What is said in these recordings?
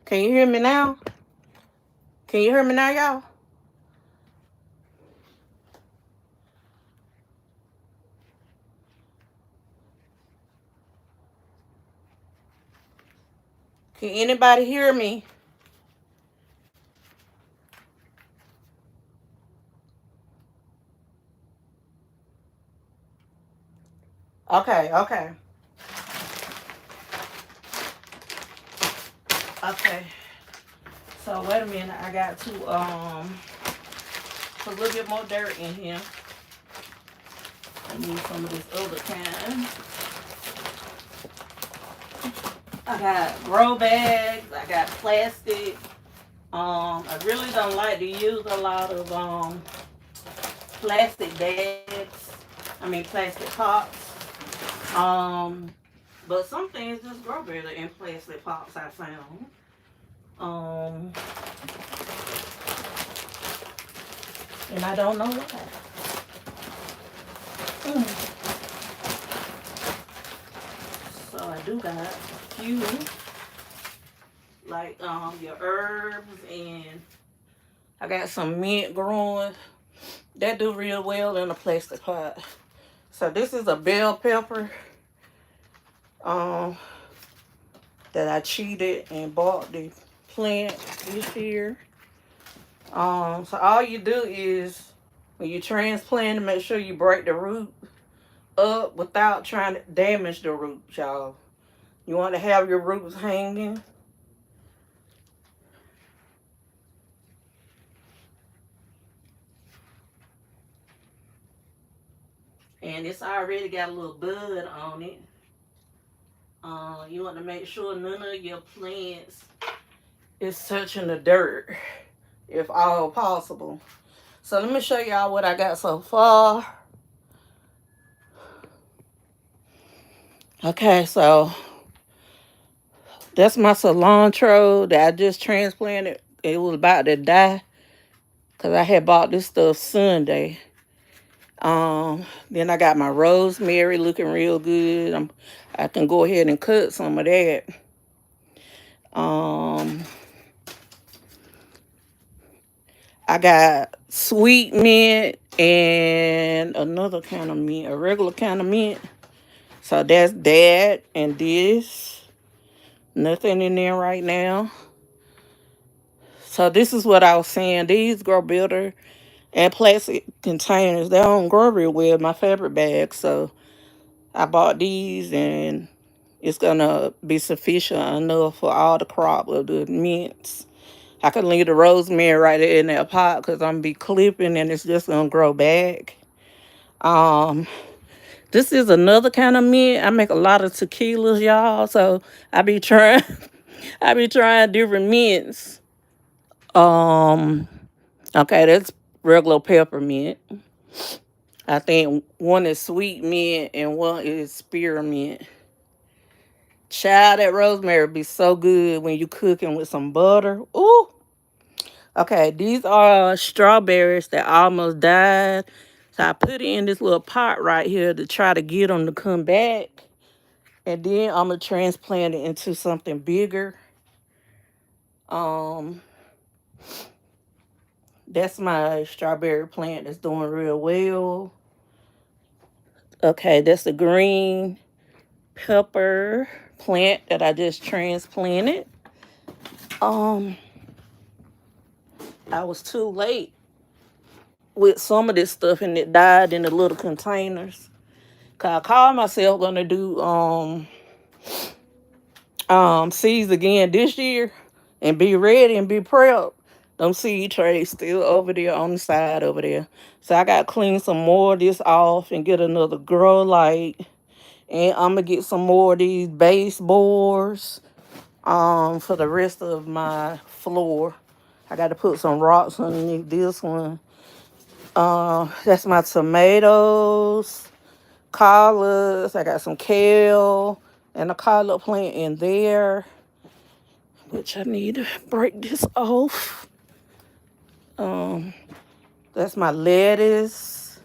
Can you hear me now? Can you hear me now, y'all? Can anybody hear me? Okay, okay. Okay. So wait a minute. I got to put a little bit more dirt in here. I need some of this other kind. I got grow bags. I got plastic. I really don't like to use a lot of plastic bags. I mean plastic pots. But some things just grow better in plastic pots, I found. Um, and I don't know why. So I do got a few, like your herbs, and I got some mint growing. That do real well in a plastic pot. So this is a bell pepper um, that I cheated and bought the plant this year. So all you do is when you transplant, make sure you break the root up without trying to damage the roots, y'all. You want to have your roots hanging. And it's already got a little bud on it. You want to make sure none of your plants is touching the dirt, if all possible. So let me show y'all what I got so far. Okay, so that's my cilantro that I just transplanted. It was about to die because I had bought this stuff Sunday. Then I got my rosemary looking real good. I can go ahead and cut some of that. I got sweet mint and another kind of mint, a regular kind of mint. So that's that and this. Nothing in there right now. So this is what I was saying. These grow better in plastic containers. They don't grow real well in my fabric bag. So I bought these and it's gonna be sufficient enough for all the crop of the mints. I can leave the rosemary right there in that pot because I'm gonna be clipping and it's just gonna grow back. Um, this is another kind of mint. I make a lot of tequilas, y'all. So I be trying, I be trying different mints. Um, okay, that's regular peppermint. I think one is sweet mint and one is spearmint. Child, that rosemary be so good when you cooking with some butter. Ooh. Okay, these are strawberries that almost died. So I put it in this little pot right here to try to get them to come back. And then I'm going to transplant it into something bigger. That's my strawberry plant that's doing real well. Okay, that's the green pepper plant that I just transplanted. I was too late with some of this stuff and it died in the little containers. Cause I called myself gonna do seeds again this year and be ready and be prepped. Them seed trays still over there on the side over there. So I gotta clean some more of this off and get another grow light. And I'm gonna get some more of these baseboards for the rest of my floor. I gotta put some rocks underneath this one. That's my tomatoes, collards. I got some kale and a collard plant in there, which I need to break this off. That's my lettuce.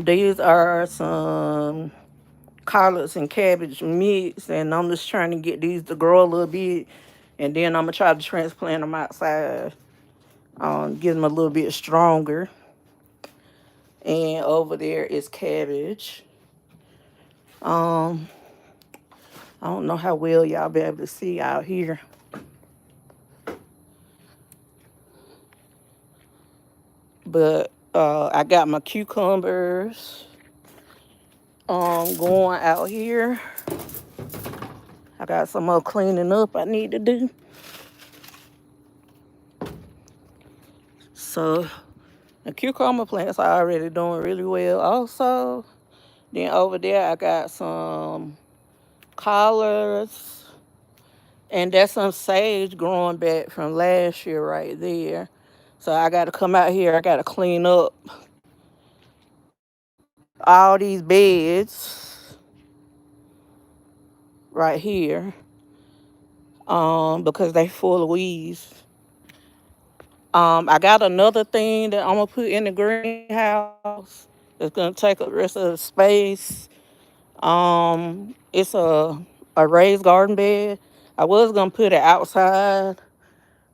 These are some collards and cabbage mix, and I'm just trying to get these to grow a little bit, and then I'm gonna try to transplant them outside, get them a little bit stronger. And over there is cabbage. Um, I don't know how well y'all be able to see out here, but I got my cucumbers going out here. I got some more cleaning up I need to do. So the cucumber plants are already doing really well also. Then over there I got some collards, and that's some sage growing back from last year right there. So I got to come out here. I got to clean up all these beds right here, because they full of weeds. I got another thing that I'm gonna put in the greenhouse. It's gonna take up the rest of the space. It's a raised garden bed. I was gonna put it outside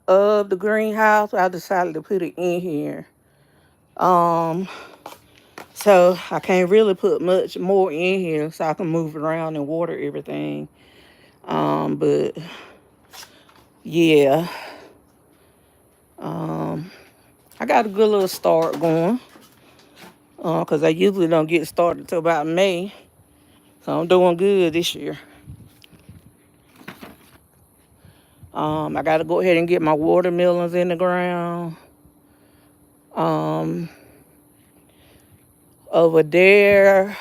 of the greenhouse, but I decided to put it in here. Um, so I can't really put much more in here, so I can move around and water everything. But yeah, I got a good little start going. Cause I usually don't get started till about May, so I'm doing good this year. I got to go ahead and get my watermelons in the ground. Um, Over there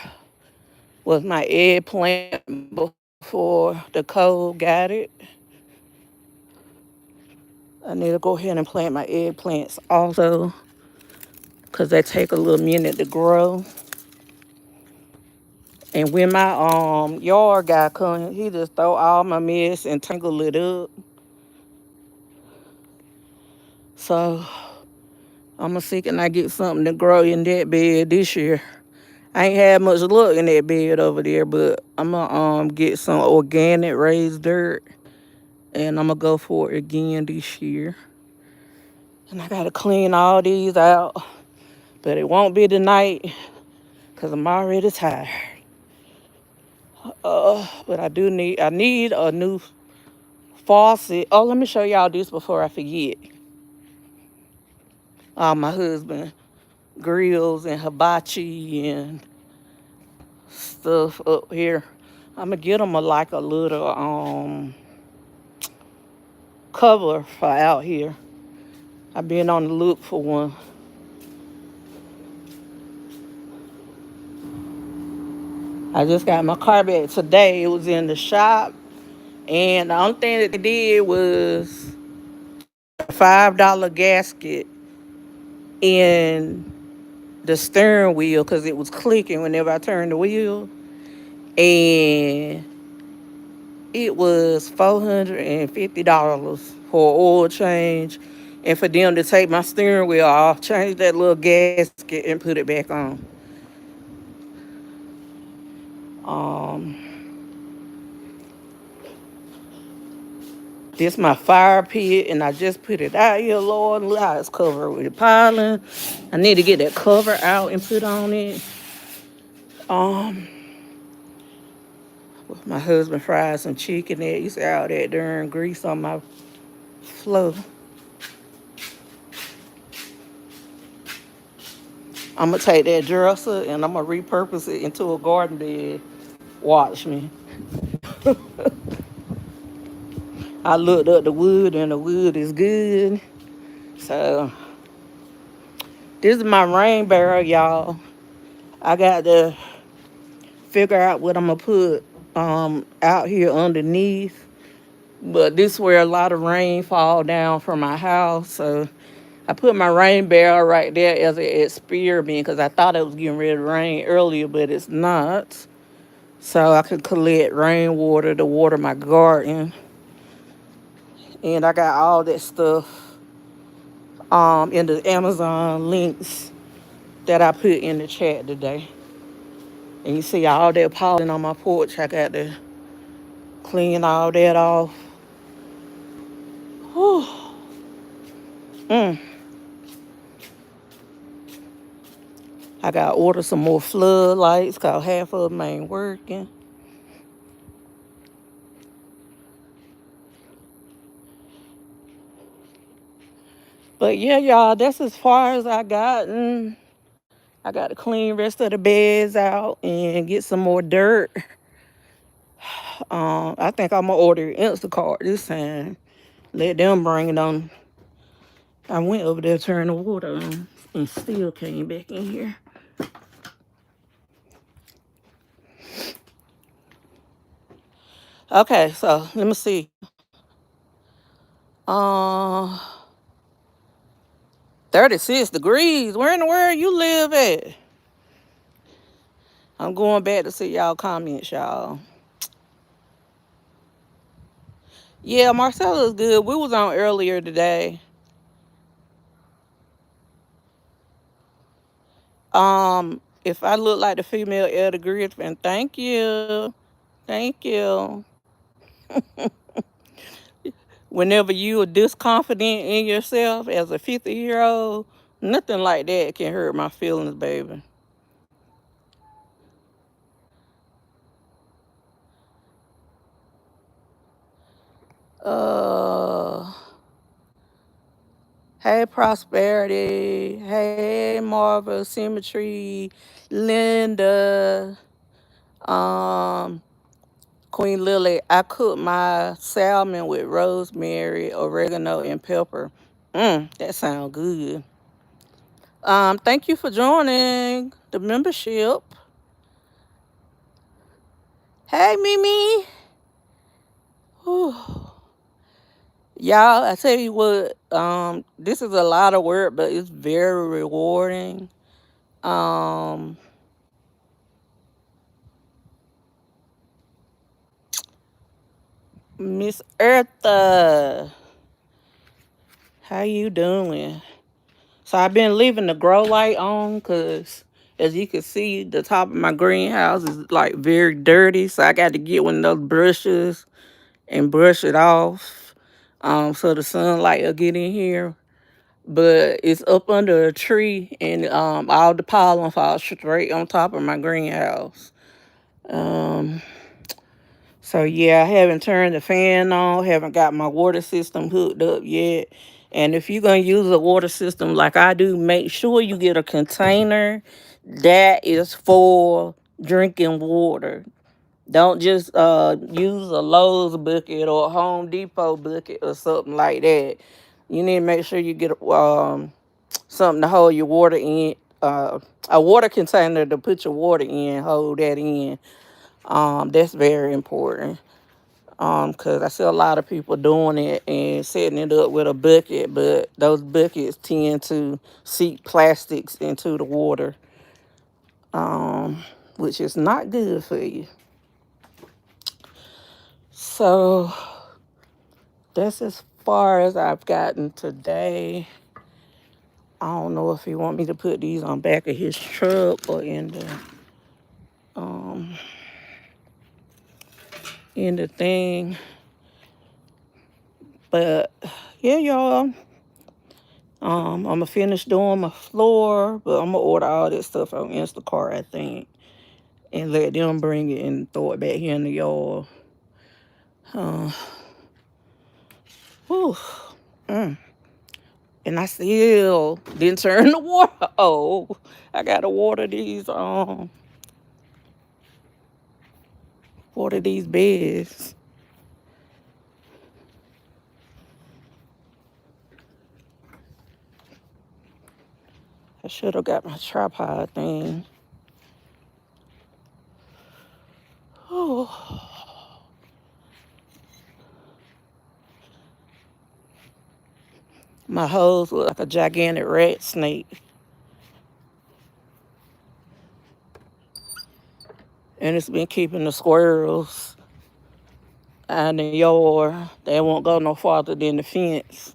was my eggplant before the cold got it. I need to go ahead and plant my eggplants also, because they take a little minute to grow. And when my yard guy come, he just throw all my mess and tangle it up. So I'm gonna see can I get something to grow in that bed this year. I ain't had much luck in that bed over there, but I'm gonna get some organic raised dirt, and I'm gonna go for it again this year. And I gotta clean all these out, but it won't be tonight because I'm already tired. But I need a new faucet. Oh, let me show y'all this before I forget. My husband grills and hibachi and stuff up here. I'm gonna get him like a little cover for out here. I've been on the look for one. I just got my car back today. It was in the shop, and the only thing that they did was a $5 gasket in the steering wheel because it was clicking whenever I turned the wheel, and it was $450 for an oil change, and for them to take my steering wheel off, change that little gasket, and put it back on. This my fire pit, and I just put it out here, Lord. Look how it's covered with pollen. I need to get that cover out and put on it. My husband fried some chicken that used to out there during grease on my floor. I'm gonna take that dresser and I'm gonna repurpose it into a garden bed. Watch me. I looked up the wood and the wood is good. So this is my rain barrel, y'all. I got to figure out what I'm gonna put out here underneath. But this is where a lot of rain fall down from my house. So I put my rain barrel right there as an experiment because I thought it was getting ready to rain earlier, but it's not. So I could collect rainwater to water my garden. And I got all that stuff in the Amazon links that I put in the chat today. And you see all that pollen on my porch. I got to clean all that off. Whew. Mm. I got to order some more floodlights because half of them ain't working. But yeah, y'all, that's as far as I got. I got to clean rest of the beds out and get some more dirt. I think I'm going to order Instacart this time. Let them bring it on. I went over there, turned the water on, and still came back in here. Okay, so let me see. 36 degrees. Where in the world you live at? I'm going back to see y'all comments, y'all. Yeah, Marcella's good. We was on earlier today. If I look like the female Elder Griffin, thank you. Thank you. Whenever you are disconfident in yourself as a 50-year-old, nothing like that can hurt my feelings, baby. Uh, hey, Prosperity. Hey, Marvel, Symmetry, Linda, um, Queen Lily. I cook my salmon with rosemary, oregano, and pepper. That sounds good. Thank you for joining the membership. Hey, Mimi. Whew. Y'all, I tell you what, this is a lot of work, but it's very rewarding. Um, Miss Eartha, how you doing? So I've been leaving the grow light on because as you can see, the top of my greenhouse is like very dirty. So I got to get one of those brushes and brush it off so the sunlight will get in here. But it's up under a tree and all the pollen falls straight on top of my greenhouse. Um, so yeah, I haven't turned the fan on, haven't got my water system hooked up yet. And if you're going to use a water system like I do, make sure you get a container that is for drinking water. Don't just use a Lowe's bucket or a Home Depot bucket or something like that. You need to make sure you get something to hold your water in, a water container to put your water in, hold that in. That's very important. Because I see a lot of people doing it and setting it up with a bucket, but those buckets tend to seep plastics into the water, which is not good for you. So that's as far as I've gotten today. I don't know if he want me to put these on back of his truck or um in the thing. But yeah, y'all. I'm gonna finish doing my floor, but I'm gonna order all this stuff on Instacart, I think, and let them bring it and throw it back here in the yard. Uh, whew. Mm. And I still didn't turn the water. Oh, I gotta water these beds. I should have got my tripod thing. Oh. My hose look like a gigantic rat snake. And it's been keeping the squirrels out in the yard. They won't go no farther than the fence.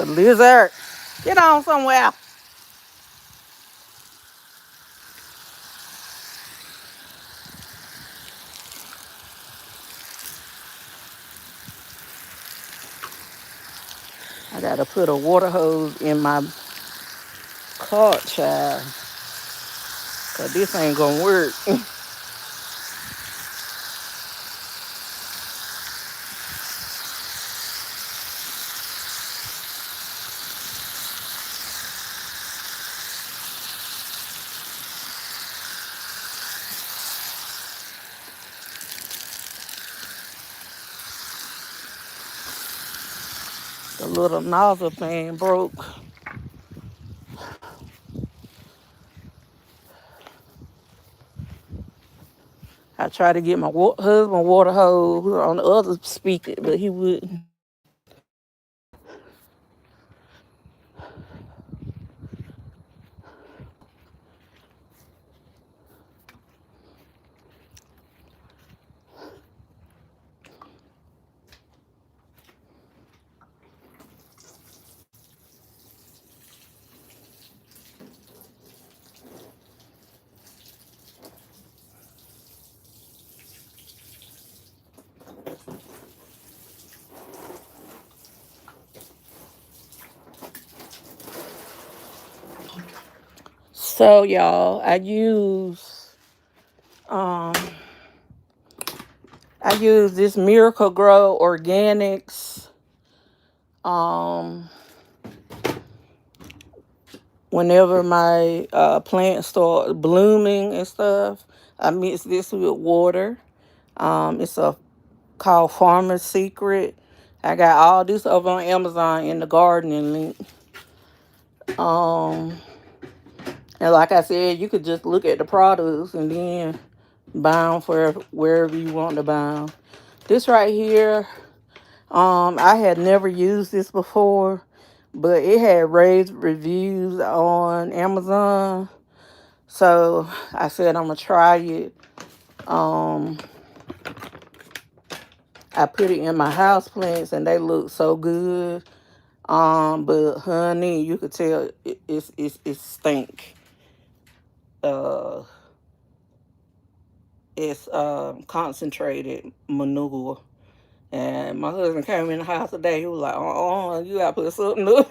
Lizard, get on somewhere. I gotta put a water hose in my cart, child, cause this ain't gonna work. The little nozzle thing broke. I tried to get my husband water hose on the other speaker, but he wouldn't. So y'all, um I use this Miracle Grow Organics whenever my plants start blooming and stuff. I mix this with water. It's called Farmer's Secret. I got all this over on Amazon in the gardening link. And like I said, you could just look at the products and then buy them for wherever you want to buy them. This right here, I had never used this before, but it had raised reviews on Amazon. So I said I'm gonna try it. I put it in my house plants and they look so good. But honey, you could tell it stink. Uh, it's concentrated manure. And my husband came in the house today. He was like, "Oh, you gotta put something up."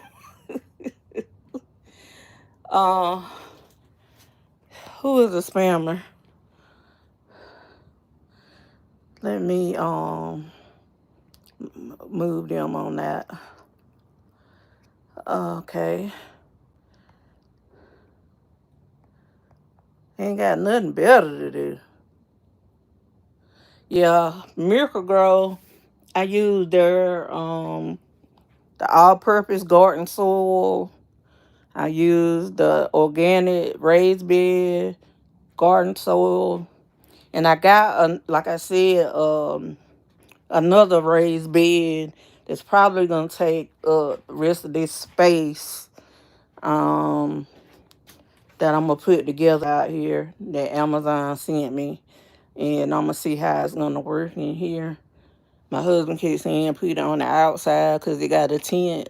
uh, who is a spammer? Let me move them on that. Okay. Ain't got nothing better to do. Yeah, Miracle Grow. I use their the all-purpose garden soil. I use the organic raised bed garden soil, and I got like I said, another raised bed that's probably gonna take up the rest of this space. That I'm gonna put together out here that Amazon sent me, and I'm gonna see how it's gonna work in here. My husband keeps saying put it on the outside because it got a tent,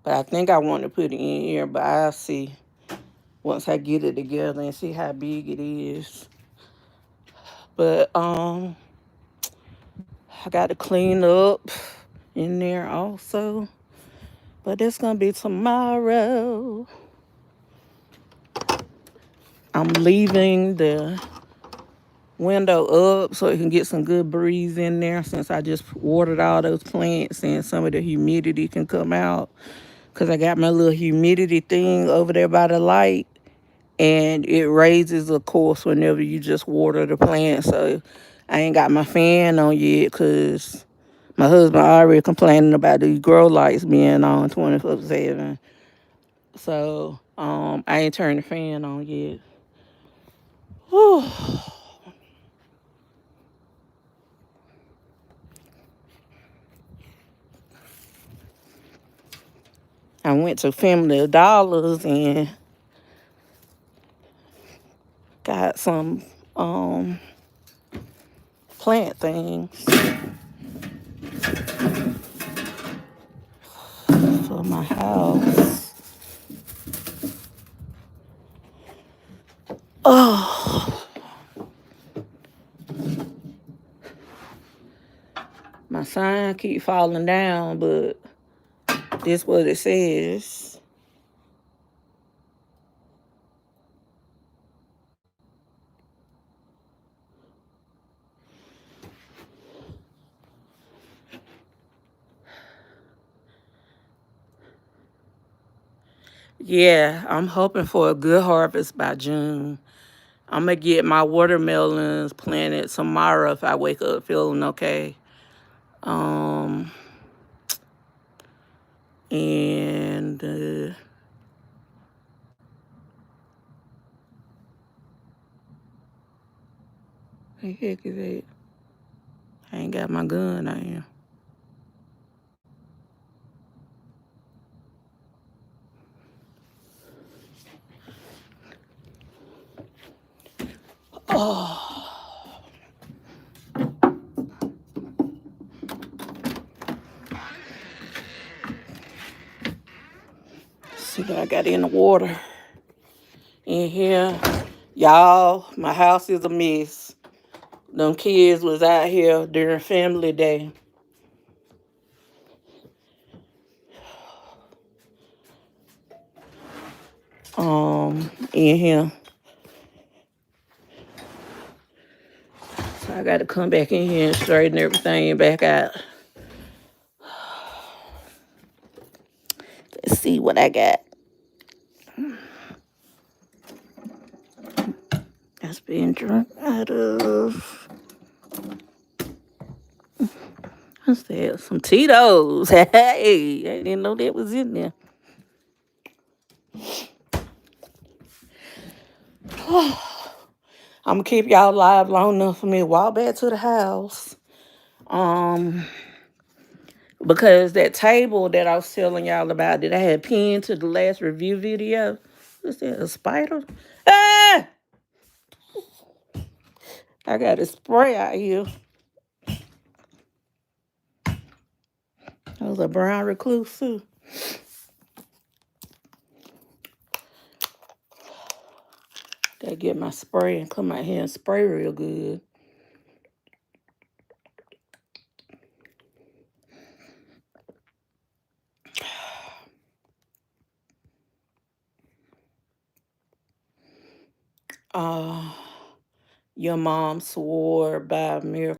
but I think I want to put it in here, but I'll see once I get it together and see how big it is. But I got to clean up in there also, but that's gonna be tomorrow. I'm leaving the window up so it can get some good breeze in there since I just watered all those plants and some of the humidity can come out. because I got my little humidity thing over there by the light, and it raises, of course, whenever you just water the plant. So I ain't got my fan on yet because my husband already complaining about these grow lights being on 24/7. So I ain't turned the fan on yet. Whew. I went to Family Dollars and got some plant things for my house. Oh, my sign keep falling down, but this what it says. Yeah, I'm hoping for a good harvest by June. I'm going to get my watermelons planted tomorrow if I wake up feeling okay. And the heck is that? I ain't got my gun out here. Oh. See what I got in the water. In here. Y'all, my house is a mess. Them kids was out here during family day. In here. So I got to come back in here and straighten everything back out. Let's see what I got. That's being drunk out of. What's that? Some Tito's. Hey, I didn't know that was in there. I'm gonna keep y'all live long enough for me to walk back to the house. Because that table that I was telling y'all about that I had pinned to the last review video. What's that? A spider? Ah! I got a spray out here. That was a brown recluse too. Gotta get my spray and come out here and spray real good. Your mom swore by a miracle